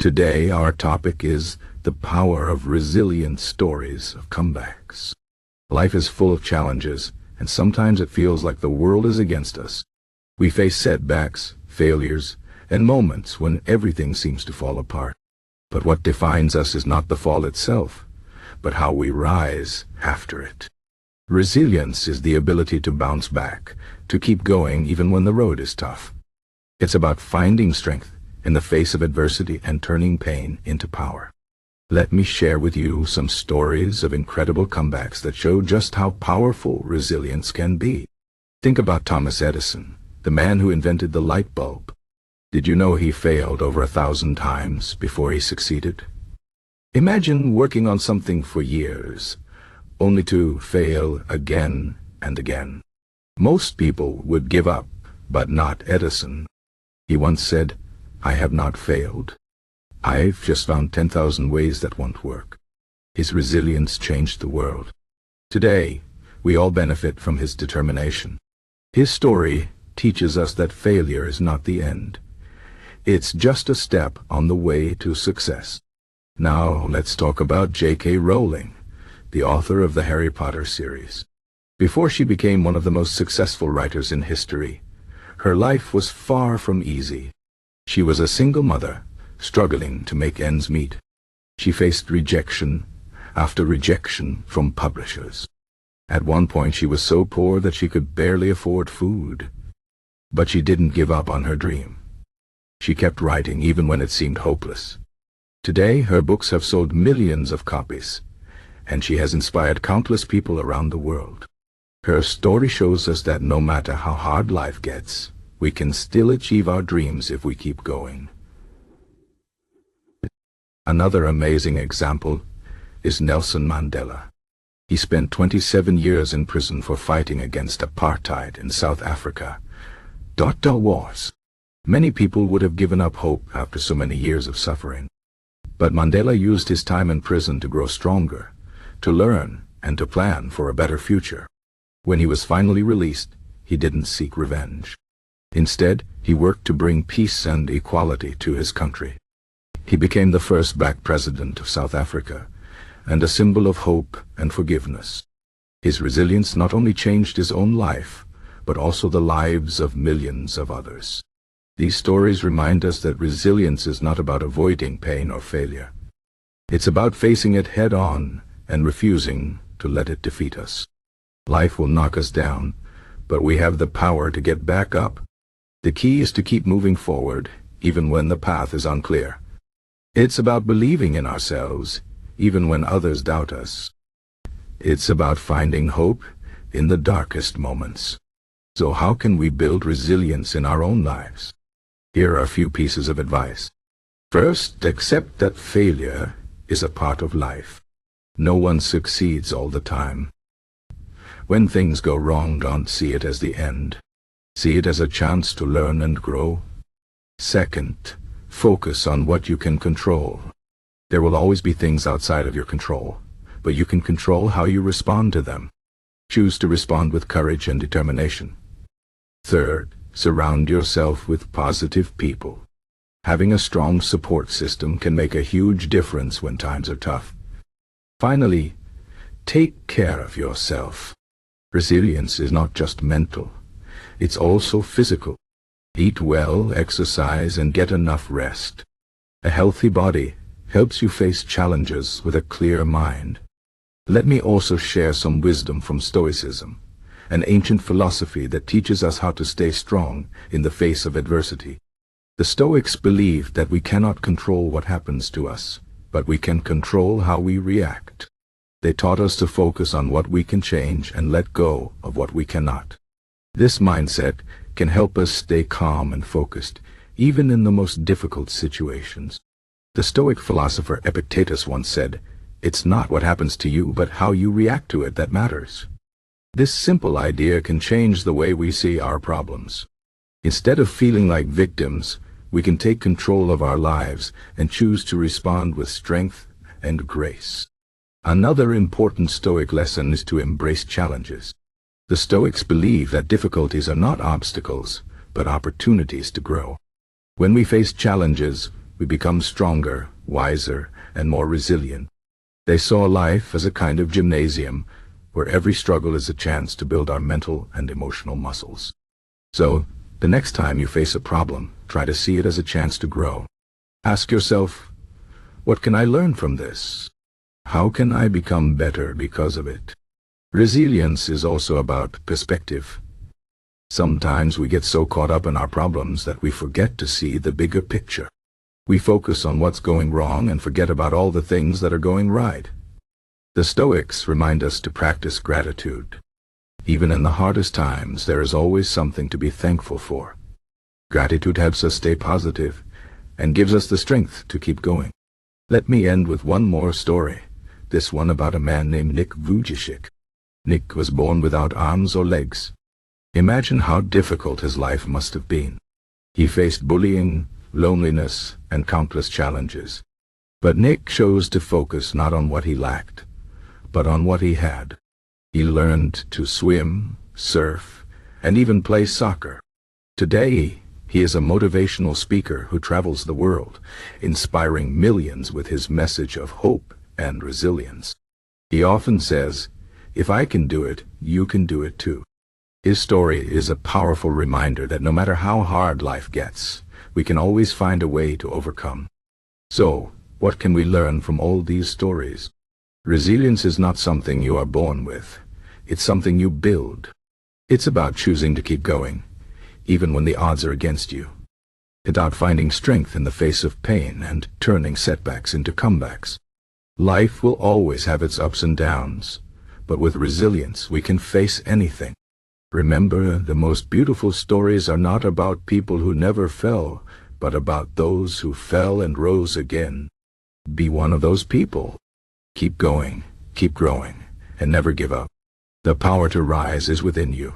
Today, our topic is the power of resilient stories of comebacks. Life is full of challenges, and sometimes it feels like the world is against us. We face setbacks, failures, and moments when everything seems to fall apart. But what defines us is not the fall itself, but how we rise after it. Resilience is the ability to bounce back, to keep going even when the road is tough. It's about finding strength in the face of adversity and turning pain into power. Let me share with you some stories of incredible comebacks that show just how powerful resilience can be. Think about Thomas Edison, the man who invented the light bulb. Did you know he failed over 1,000 times before he succeeded? Imagine working on something for years, only to fail again and again. Most people would give up, but not Edison. He once said, "I have not failed. I've just found 10,000 ways that won't work." His resilience changed the world. Today, we all benefit from his determination. His story teaches us that failure is not the end. It's just a step on the way to success. Now, let's talk about J.K. Rowling, the author of the Harry Potter series. Before she became one of the most successful writers in history, her life was far from easy. She was a single mother, struggling to make ends meet. She faced rejection after rejection from publishers. At one point she was so poor that she could barely afford food. But she didn't give up on her dream. She kept writing even when it seemed hopeless. Today her books have sold millions of copies, and she has inspired countless people around the world. Her story shows us that no matter how hard life gets, we can still achieve our dreams if we keep going. Another amazing example is Nelson Mandela. He spent 27 years in prison for fighting against apartheid in South Africa. Wars. Many people would have given up hope after so many years of suffering. But Mandela used his time in prison to grow stronger, to learn, and to plan for a better future. When he was finally released, he didn't seek revenge. Instead, he worked to bring peace and equality to his country. He became the first black president of South Africa, and a symbol of hope and forgiveness. His resilience not only changed his own life, but also the lives of millions of others. These stories remind us that resilience is not about avoiding pain or failure. It's about facing it head-on and refusing to let it defeat us. Life will knock us down, but we have the power to get back up. The key is to keep moving forward, even when the path is unclear. It's about believing in ourselves, even when others doubt us. It's about finding hope in the darkest moments. So how can we build resilience in our own lives? Here are a few pieces of advice. First, accept that failure is a part of life. No one succeeds all the time. When things go wrong, don't see it as the end. See it as a chance to learn and grow. Second, focus on what you can control. There will always be things outside of your control, but you can control how you respond to them. Choose to respond with courage and determination. Third, surround yourself with positive people. Having a strong support system can make a huge difference when times are tough. Finally, take care of yourself. Resilience is not just mental, it's also physical. Eat well, exercise, and get enough rest. A healthy body helps you face challenges with a clear mind. Let me also share some wisdom from Stoicism, an ancient philosophy that teaches us how to stay strong in the face of adversity. The Stoics believed that we cannot control what happens to us, but we can control how we react. They taught us to focus on what we can change and let go of what we cannot. This mindset can help us stay calm and focused, even in the most difficult situations. The Stoic philosopher Epictetus once said, "It's not what happens to you, but how you react to it that matters." This simple idea can change the way we see our problems. Instead of feeling like victims, we can take control of our lives and choose to respond with strength and grace. Another important Stoic lesson is to embrace challenges. The Stoics believe that difficulties are not obstacles, but opportunities to grow. When we face challenges, we become stronger, wiser, and more resilient. They saw life as a kind of gymnasium, where every struggle is a chance to build our mental and emotional muscles. So, the next time you face a problem, try to see it as a chance to grow. Ask yourself, what can I learn from this? How can I become better because of it? Resilience is also about perspective. Sometimes we get so caught up in our problems that we forget to see the bigger picture. We focus on what's going wrong and forget about all the things that are going right. The Stoics remind us to practice gratitude. Even in the hardest times, there is always something to be thankful for. Gratitude helps us stay positive and gives us the strength to keep going. Let me end with one more story, this one about a man named Vujicic. Nick was born without arms or legs. Imagine how difficult his life must have been. He faced bullying, loneliness, and countless challenges. But Nick chose to focus not on what he lacked, but on what he had. He learned to swim, surf, and even play soccer. Today, he is a motivational speaker who travels the world, inspiring millions with his message of hope and resilience. He often says, "If I can do it, you can do it too." His story is a powerful reminder that no matter how hard life gets, we can always find a way to overcome. So, what can we learn from all these stories? Resilience is not something you are born with. It's something you build. It's about choosing to keep going, even when the odds are against you. It's about finding strength in the face of pain and turning setbacks into comebacks. Life will always have its ups and downs, but with resilience we can face anything. Remember, the most beautiful stories are not about people who never fell, but about those who fell and rose again. Be one of those people. Keep going, keep growing, and never give up. The power to rise is within you.